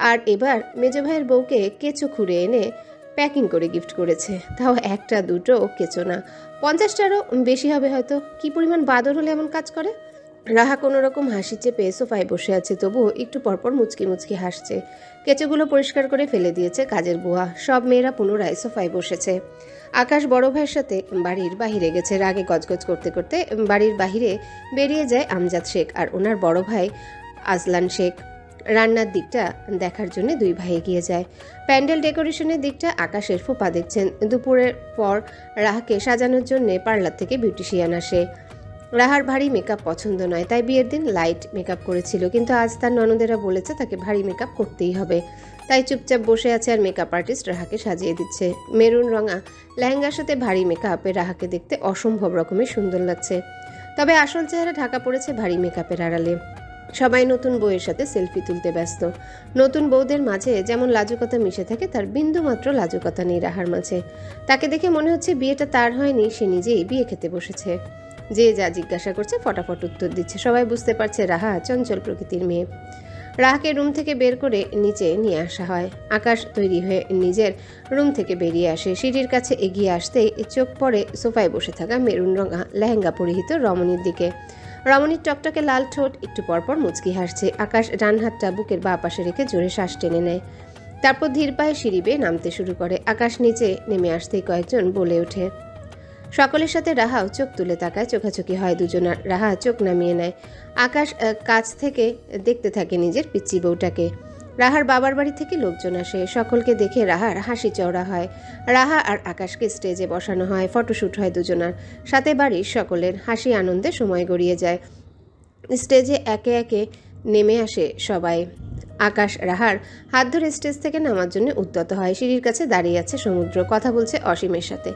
[SPEAKER 1] আর এবার মেজ ভাইয়ের বউকে কেঁচো খুঁড়ে এনে প্যাকিং করে গিফট করেছে, তাও একটা দুটো কেঁচো না, 50টারও বেশি হবে হয়তো। কি পরিমাণ বাদর হলে এমন কাজ করে? রাহা কোনো রকম হাসি চেপে সোফায় বসে আছে, তবুও একটু পরপর মুচকি মুচকি হাসছে। কেঁচোগুলো পরিষ্কার করে ফেলে দিয়েছে কাজের বুয়া। সব মেয়েরা পুনরায় সোফায় বসেছে। আকাশ বড় ভাইয়ের সাথে বাড়ির বাহিরে গেছে। রাগে গজগজ করতে করতে বাড়ির বাহিরে বেরিয়ে যায় আমজাদ শেখ আর ওনার বড় ভাই আজলান শেখ। রান্নার দিকটা দেখার জন্য দুই ভাই এগিয়ে যায়। প্যান্ডেল ডেকোরেশনের দিকটা আকাশের ফুপা দেখছেন। দুপুরের পর রাহাকে সাজানোর জন্য পার্লার থেকে বিউটিশিয়ান আসে। রাহার ভারী মেকআপ পছন্দ নয়, তাই বিয়ের দিন লাইট মেকআপ করেছিল, কিন্তু আজ তার ননদেরা বলেছে তাকে ভারী মেকআপ করতেই হবে। তাই চুপচাপ বসে আছে আর মেকআপ আর্টিস্ট রাহাকে সাজিয়ে দিচ্ছে। মেরুন রঙা লেহেঙ্গার সাথে ভারী মেকআপে রাহাকে দেখতে অসম্ভব রকমের সুন্দর লাগছে। তবে আসল চেহারা ঢাকা পড়েছে ভারী মেকআপের আড়ালে। সবাই নতুন বউয়ের সাথে সেলফি তুলতে ব্যস্ত। নতুন বউদের মাঝে যেমন লাজুকতা মিশে থাকে, তার বিন্দুমাত্র লাজুকতা নেই রাহার মাঝে। তাকে দেখে মনে হচ্ছে বিয়েটা তার হয়নি, সে নিজেই বিয়ে খেতে বসেছে। যে যা জিজ্ঞাসা করছে ফটাফট উত্তর দিচ্ছে। সবাই বুঝতে পারছে রাহা চঞ্চল প্রকৃতির মেয়ে। রাহাকে রুম থেকে বের করে নিচে নিয়ে আসা হয়। আকাশ তৈরি হয়ে নিজের রুম থেকে বেরিয়ে আসে। সিঁড়ির কাছে এগিয়ে আসতেই চোখ পড়ে সোফায় বসে থাকা মেরুন রঙা লেহেঙ্গা পরিহিত রমণীর দিকে। রমণীর টকটকে লাল ঠোঁট একটু পরপর মুচকি হাসছে। আকাশ ডান হাতটা বুকের বাঁ পাশে রেখে জোরে শ্বাস টেনে নেয়। তারপর ধীর পায়ে সিঁড়ি বেয়ে নামতে শুরু করে। আকাশ নিচে নেমে আসতেই কয়েকজন বলে ওঠে। সকলের সাথে রাহাও চোখ তুলে তাকায়। চোখাচোখি হয় দুজনার। রাহা চোখ নামিয়ে নেয়। আকাশ কাছ থেকে দেখতে থাকে নিজের পিচ্চি বউটাকে। রাহার বাবার বাড়ি থেকে লোকজন আসে। সকলকে দেখে রাহার হাসি চওড়া হয়। রাহা আর আকাশকে স্টেজে বসানো হয়। ফটোশ্যুট হয় দুজনার সাথে। বাড়ির সকলের হাসি আনন্দে সময় গড়িয়ে যায়। স্টেজে একে একে নেমে আসে সবাই। আকাশ রাহার হাত ধরে স্টেজ থেকে নামার জন্য উদ্যত হয়। সিঁড়ির কাছে দাঁড়িয়ে আছে সমুদ্র, কথা বলছে অসীমের সাথে।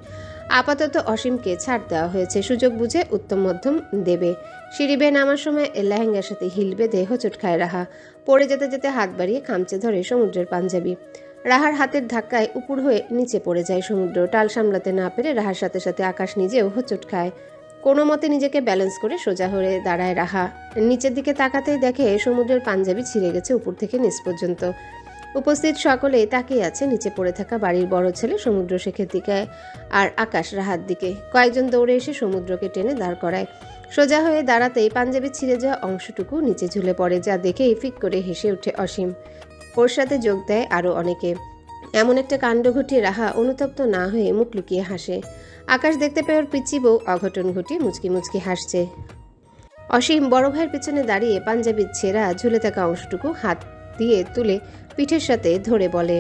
[SPEAKER 1] আপাতত অসীমকে ছাড় দেওয়া হয়েছে, সুযোগ বুঝে উত্তম মধ্যম দেবে। সিঁড়ি বেয়ে নামার সময় লেহেঙ্গার সাথে হিল বেঁধে হোঁচট খায় রাহা। পড়ে যেতে যেতে হাত বাড়িয়ে খামচে ধরে সমুদ্রের পাঞ্জাবি। রাহার হাতের ধাক্কায় উপুর হয়ে নিচে পড়ে যায় সমুদ্র। টাল সামলাতে না পেরে রাহার সাথে সাথে আকাশ নিজেও হোঁচট খায়। কোনো মতে নিজেকে ব্যালেন্স করে সোজা হয়ে দাঁড়ায় রাহা। নিচের দিকে তাকাতেই দেখে সমুদ্রের পাঞ্জাবি ছিঁড়ে গেছে উপর থেকে নিচ পর্যন্ত। উপস্থিত সকলেই তাকিয়ে আছে নিচে পড়ে থাকা বাড়ির বড় ছেলে সমুদ্র শেখের দিকে আর আকাশ রাহার দিকে। কয়েকজন দৌড়ে এসে সমুদ্রকে টেনে দাঁড় করায়। সোজা হয়ে দাঁড়াতেই পাঞ্জাবি ছিঁড়ে যাওয়া অংশটুকু নিচে ঝুলে পড়ে, যা দেখেই ফিক করে হেসে ওঠে অসীম। ওর সাথে যোগ দেয় আরও অনেকে। এমন একটা কাণ্ড ঘটিয়ে রাহা অনুতপ্ত না হয়ে মুখ লুকিয়ে হাসে। আকাশ দেখতে পেয়ে ওর পিচ্চি বউ অঘটন ঘটিয়ে মুচকি মুচকি হাসছে। অসীম বড় ভাইয়ের পিছনে দাঁড়িয়ে পাঞ্জাবির ছেঁড়া ঝুলে থাকা অংশটুকু হাত দিয়ে তুলে পিঠের সাথে ধরে বলে,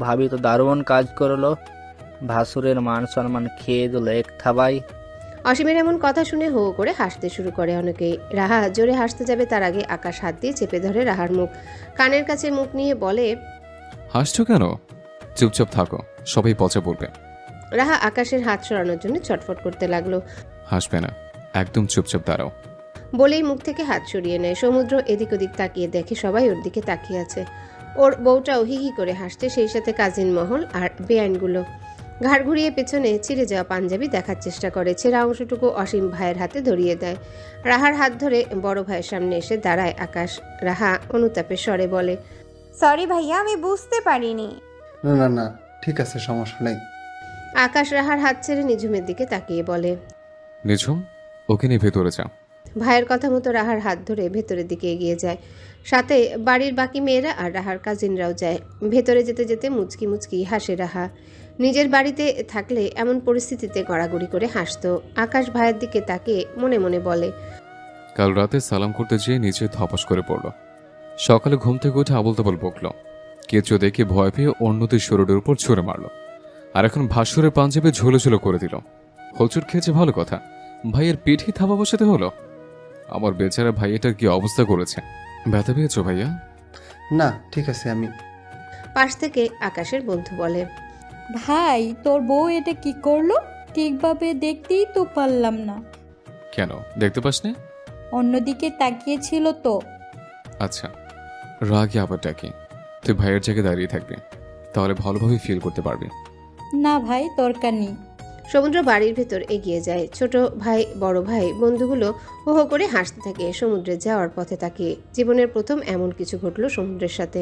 [SPEAKER 4] ভাবি তো দারুণ কাজ করলো, ভাসুরের মান সম্মান খেয়ে দিল এক থাবাই।
[SPEAKER 1] অসীমের এমন কথা শুনে হো করে হাসতে শুরু করে অনেকেই। রাহা জোরে হাসতে যাবে তার আগে আকাশ হাত দিয়ে চেপে ধরে রাহার মুখ। কানের কাছে মুখ নিয়ে বলে,
[SPEAKER 2] হাসছো কেন? চুপচাপ থাকো, সবাই পচা পড়বে।
[SPEAKER 1] রাহা আকাশের হাত সরানোর জন্য ছটফট করতে লাগলো।
[SPEAKER 2] হাসবে না, একদম চুপচাপ দাঁড়াও।
[SPEAKER 1] বলেই মুখ থেকে হাত সরিয়ে নেয়। সমুদ্র এদিক ওদিক তাকিয়ে দেখে সবাই ওর দিকে তাকিয়ে আছে। ওর বউটাও হি হি করে হাসছে, সেই সাথে কাজিন মহল আর বেআইনগুলো। ঘাড় ঘুরিয়ে পেছনে ছিঁড়ে যাওয়া পাঞ্জাবি দেখার চেষ্টা করে। ছেঁড়া অংশটুকু অসীম ভাইয়ের হাতে ধরিয়ে দেয়। রাহার হাত ধরে বড় ভাইয়ের সামনে এসে দাঁড়ায় আকাশ। রাহা অনুতাপের স্বরে বলে,
[SPEAKER 3] সরি ভাইয়া, আমি বুঝতে পারিনি।
[SPEAKER 5] না না না, ঠিক আছে, সমস্যা নেই।
[SPEAKER 1] আকাশ রাহার হাত ছেড়ে নিঝুমের দিকে তাকিয়ে বলে।
[SPEAKER 2] নিঝুম, ওকে নিয়ে ভেতরে যা।
[SPEAKER 1] ভাইয়ের কথা মতো রাহার হাত ধরে ভেতরের দিকে এগিয়ে যায়। সাথে বাড়ির বাকি মেয়েরা আর রাহার কাজিনরাও যায়। ভেতরে যেতে যেতে মুচকি মুচকি হাসে রাহা। নিজের বাড়িতে থাকলে এমন পরিস্থিতিতে গড়াগড়ি করে হাসতো। আকাশ ভাইয়ের দিকে তাকিয়ে মনে মনে বলে,
[SPEAKER 2] কাল রাতে সালাম করতে যেয়ে নিচে ধপাস করে পড়ল। সকালে ঘুম থেকে উঠে আবল তাবল বকল। কেঁচো দেখে ভয় পেয়ে অন্যদের শরীরের উপর ছুঁড়ে মারল। আর এখন ভাস্বরের পাঞ্জাবে ঝোলো ঝোলো করে দিল। হোঁচট খেয়েছে ভালো কথা, ভাইয়ের পিঠে থাবা বসাতে হলো। আমার বেচারা ভাই এটার কি অবস্থা করেছে। ব্যথা পেয়েছো ভাইয়া?
[SPEAKER 5] না, ঠিক আছে আমি।
[SPEAKER 1] পাশ থেকে আকাশের বন্ধু বলে,
[SPEAKER 10] ভাই তোর বউ এটা কি করলো? ঠিকভাবে দেখতেই তো পারলাম না।
[SPEAKER 2] কেন দেখতে পাসনি?
[SPEAKER 10] অন্যদিকে তাকিয়েছিল তো।
[SPEAKER 2] আচ্ছা, রাগে আবার ডাকি। তুই ভাইয়ের জায়গায় দাঁড়িয়ে থাকবি, তাহলে ভালোভাবে ফিল করতে পারবি।
[SPEAKER 10] না ভাই, দরকার নেই।
[SPEAKER 1] সমুদ্র বাড়ির ভেতর এগিয়ে যায়। ছোট ভাই বড় ভাই বন্ধুগুলো হো হো করে হাসতে থাকে সমুদ্রে যাওয়ার পথে তাকিয়ে। জীবনের প্রথম এমন কিছু ঘটলো সমুদ্রের সাথে।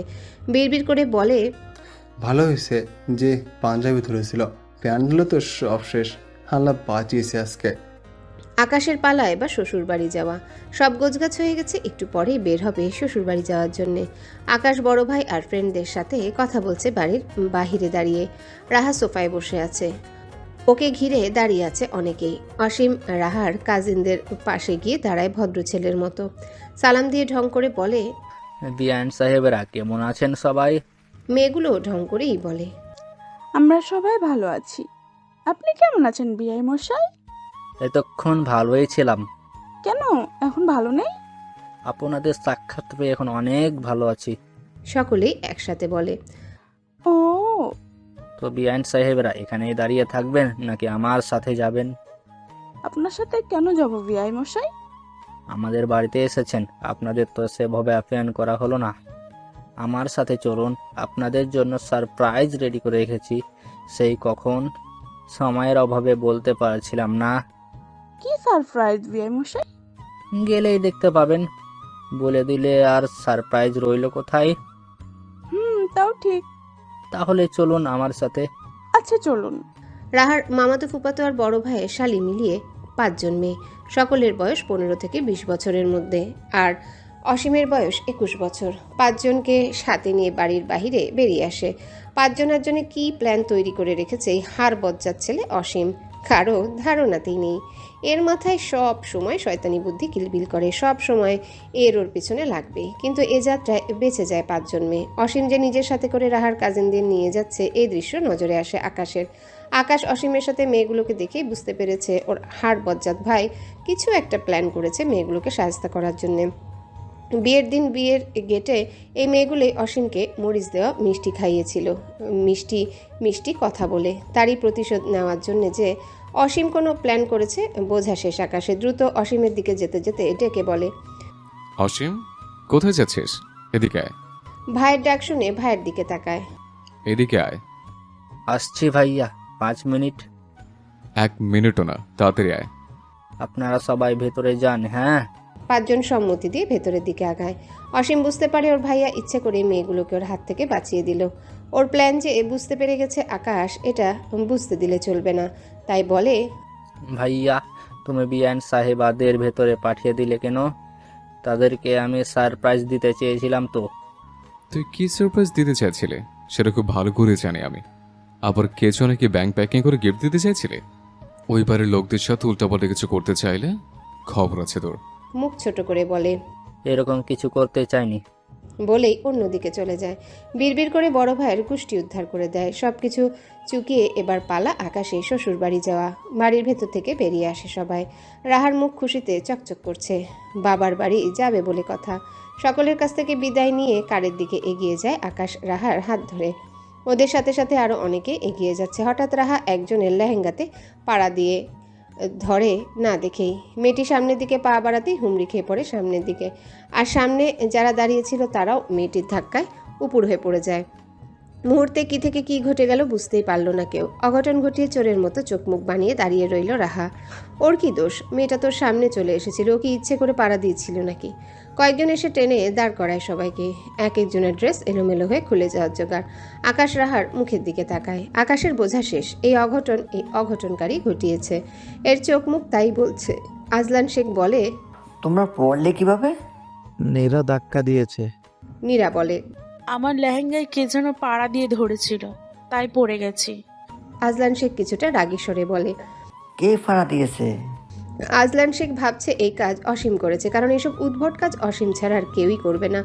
[SPEAKER 1] বিড়বিড় করে বলে,
[SPEAKER 5] ভালো হয়েছে যে পাঞ্জাবি ধরেছিল, প্যান্টগুলো তো সব শেষ। আল্লাহ বাঁচিয়েছে আজকে।
[SPEAKER 1] আকাশের পালা এবার শ্বশুর বাড়ি যাওয়া। সব গোছগাছ হয়ে গেছে, একটু পরেই বের হবে শ্বশুর বাড়ি যাওয়ার জন্যে। আকাশ বড় ভাই আর ফ্রেন্ডদের সাথে কথা বলছে বাড়ির বাহিরে দাঁড়িয়ে। রাহা সোফায় বসে আছে, ওকে ঘিরে দাঁড়িয়ে আছে অনেকেই। অসীম রাহার কাজিনদের পাশে গিয়ে দাঁড়ায় ভদ্র ছেলের মতো। সালাম দিয়ে ঢং করে বলে,
[SPEAKER 4] বিআইন সাহেবেরা কেমন আছেন সবাই?
[SPEAKER 1] মেয়েগুলো ঢং করেই বলে,
[SPEAKER 8] আমরা সবাই ভালো আছি। আপনি কেমন আছেন বিআই মশাই?
[SPEAKER 4] এতক্ষণ ভালোই ছিলাম,
[SPEAKER 8] কেন এখন ভালো নেই?
[SPEAKER 4] আপনাদের সাক্ষাৎ পেয়ে এখন অনেক ভালো আছি।
[SPEAKER 1] সকলেই একসাথে বলে।
[SPEAKER 8] ও,
[SPEAKER 4] তো বিআইন সাহেবেরা এখানেই দাঁড়িয়ে থাকবেন নাকি আমার সাথে যাবেন?
[SPEAKER 8] আপনার সাথে কেন যাব বিআই মশাই?
[SPEAKER 4] আমাদের বাড়িতে এসেছেন, আপনাদের তো সেভাবে আপ্যায়ন করা হলো না। আমার সাথে চলুন, আপনাদের জন্য সারপ্রাইজ রেডি করে রেখেছি। সেই কখন, সময়ের অভাবে বলতে পারছিলাম না।
[SPEAKER 8] কি সারপ্রাইজ বিআই মশাই?
[SPEAKER 4] গেলেই দেখতে পাবেন। বলে দিলে আর সারপ্রাইজ রইল কোথায়?
[SPEAKER 8] তাও ঠিক।
[SPEAKER 4] তাহলে চলুন আমার সাথে।
[SPEAKER 8] আচ্ছা চলুন।
[SPEAKER 1] রাহার মামাতো ফুপাতো আর বড় ভাইয়ের শালি মিলিয়ে 5 জন মেয়ে। সকলের বয়স 15 থেকে 20 বছরের মধ্যে, আর অসীমের বয়স 21 বছর। 5 জনকে সাথে নিয়ে বাড়ির বাহিরে বেরিয়ে আসে। 5 জনের জন্য কি প্ল্যান তৈরি করে রেখেছে এই হাড় বজ্জাত ছেলে অসীম, কারো ধারণাতেই নেই। এর মাথায় সব সময় শয়তানি বুদ্ধি কিলবিল করে, সব সময় এর ওর পিছনে লাগবে। কিন্তু এ যাত্রায় বেঁচে যায় 5 জন মেয়ে। অসীম যে নিজের সাথে করে রাহার কাজিনদের নিয়ে যাচ্ছে, এই দৃশ্য নজরে আসে আকাশের। আকাশ অসীমের সাথে মেয়েগুলোকে দেখেই বুঝতে পেরেছে ওর হাড় বজ্জাত ভাই কিছু একটা প্ল্যান করেছে মেয়েগুলোকে সাহায্য করার জন্যে। বিয়ের দিন বিয়ের গেটে এই মেয়েগুলোই অসীমকে মরিচ দেওয়া মিষ্টি খাইয়েছিল, মিষ্টি মিষ্টি কথা বলে। তারই প্রতিশোধ নেওয়ার জন্যে যে অসীম কোনো প্ল্যান করেছে বোঝা শেষ আকাশে। দ্রুত অসীমের দিকে যেতে যেতে ডেকে বলে,
[SPEAKER 2] অসীম, কোথায় যাচ্ছিস? এদিকে আয়।
[SPEAKER 1] ভাইয়ের ডাক শুনে ভাইয়ের দিকে তাকায়।
[SPEAKER 2] এদিকে আয়।
[SPEAKER 4] আসছি ভাইয়া, 5 মিনিট।
[SPEAKER 2] 1 মিনিটও না, তাড়াতাড়ি আয়।
[SPEAKER 4] আপনারা সবাই ভেতরে যান। হ্যাঁ।
[SPEAKER 1] 5 জন সম্মতি দিয়ে ভেতরের দিকে আগায়। অসীম বুঝতে পারে ওর ভাইয়া ইচ্ছে করে মেয়েগুলোকে ওর হাত থেকে বাঁচিয়ে দিল। ওর প্ল্যান যে বুঝতে পেরে গেছে আকাশ, এটা বুঝতে দিলে চলবে না। তাই বলে,
[SPEAKER 4] ভাইয়া, তুমি বিআইন সাহেবাদের ভেতরে পাঠিয়ে দিলে কেন? তাদেরকে আমি সারপ্রাইজ দিতে চেয়েছিলাম তো।
[SPEAKER 2] তুই কি সারপ্রাইজ দিতে চাইছিলে সেটা খুব ভালো করে জানি আমি। আবার কেঁচো নাকি ব্যাংক প্যাকিং করে গিফট দিতে চাইছিলে? ওই বাড়ির লোকদের সাথে উল্টাপাল্টা কিছু করতে চাইলে খবর আছে তোর।
[SPEAKER 1] মুখ ছোট করে বলে,
[SPEAKER 4] এরকম কিছু করতে চাইনি।
[SPEAKER 1] বলেই অন্যদিকে চলে যায়। বিড়বিড় করে বড় ভাইয়ের কুষ্টি উদ্ধার করে দেয়। সব কিছু চুকিয়ে এবার পালা আকাশে শ্বশুর বাড়ি যাওয়া। বাড়ির ভেতর থেকে বেরিয়ে আসে সবাই। রাহার মুখ খুশিতে চকচক করছে, বাবার বাড়ি যাবে বলে কথা। সকলের কাছ থেকে বিদায় নিয়ে কারের দিকে এগিয়ে যায় আকাশ রাহার হাত ধরে। ওদের সাথে সাথে আরও অনেকে এগিয়ে যাচ্ছে। হঠাৎ রাহা একজনের লেহেঙ্গাতে পাড়া দিয়ে ধরে না দেখেই মেয়েটি সামনের দিকে পা বাড়াতেই হুমড়ি খেয়ে পড়ে সামনের দিকে। আর সামনে যারা দাঁড়িয়েছিল তারাও মেয়েটির ধাক্কায় উপুড় হয়ে পড়ে যায়। মুহূর্তে কি থেকে কি ঘটে গেল বুঝতেই পারল না কেউ। অঘটন ঘটিয়ে চোরের মতো চোখ মুখ বানিয়ে দাঁড়িয়ে রইল রাহা। ওর কি দোষ? মেয়েটা তোর সামনে চলে এসেছিল, ও কি ইচ্ছে করে পাড়া দিয়েছিল নাকি? কয়েকজন এসে টেনে দাঁড় করায় সবাইকে। এক একজনের ড্রেস এলোমেলো হয়ে খুলে যাওয়ার জোগাড়। আকাশ রাহার মুখের দিকে তাকায়। আকাশের বোঝা শেষ। এই অঘটনকারী ঘটিয়েছে। এর চোখ মুখ তাই বলছে। আজলান শেখ বলে,
[SPEAKER 11] তোমরা পড়লে কিভাবে?
[SPEAKER 12] নীরা ধাক্কা দিয়েছে।
[SPEAKER 1] নীরা বলে,
[SPEAKER 8] আমার লেহেঙ্গায় কে যেন পাড়া দিয়ে ধরেছিল, তাই পড়ে গেছি।
[SPEAKER 1] আজলান শেখ কিছুটা রাগী স্বরে বলে।
[SPEAKER 11] কে ফাড়া দিয়েছে?
[SPEAKER 1] আজলান শেখ ভাবছে এই কাজ অসীম করেছে, কারণ এসব উদ্ভট কাজ অসীম ছাড়া আর কেউই করবে না।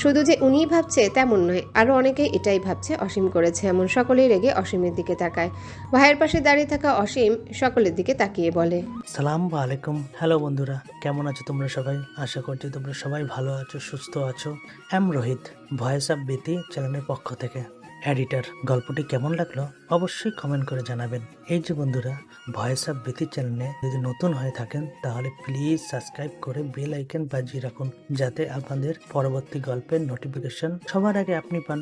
[SPEAKER 1] শুধু যে উনিই ভাবছে তেমন নয়, আরও অনেকেই এটাই ভাবছে অসীম করেছে। এমন সকলেই রেগে অসীমের দিকে তাকায়। ভাইয়ের পাশে দাঁড়িয়ে থাকা অসীম সকলের দিকে তাকিয়ে বলে,
[SPEAKER 13] সালাম আলাইকুম। হ্যালো বন্ধুরা, কেমন আছো তোমরা সবাই? আশা করছি তোমরা সবাই ভালো আছো, সুস্থ আছো। রোহিত, ভয়েস অফ বিতি চ্যানেলের পক্ষ থেকে এডিটর। গল্পটি কেমন লাগলো অবশ্যই কমেন্ট করে জানাবেন। এই যে বন্ধুরা, ভয়েস অফ বিতি চ্যানেলে যদি নতুন হয়ে থাকেন তাহলে প্লিজ সাবস্ক্রাইব করে বেল আইকন বাজিয়ে রাখুন, যাতে আপনাদের পরবর্তী গল্পের নোটিফিকেশন সবার আগে আপনি পান।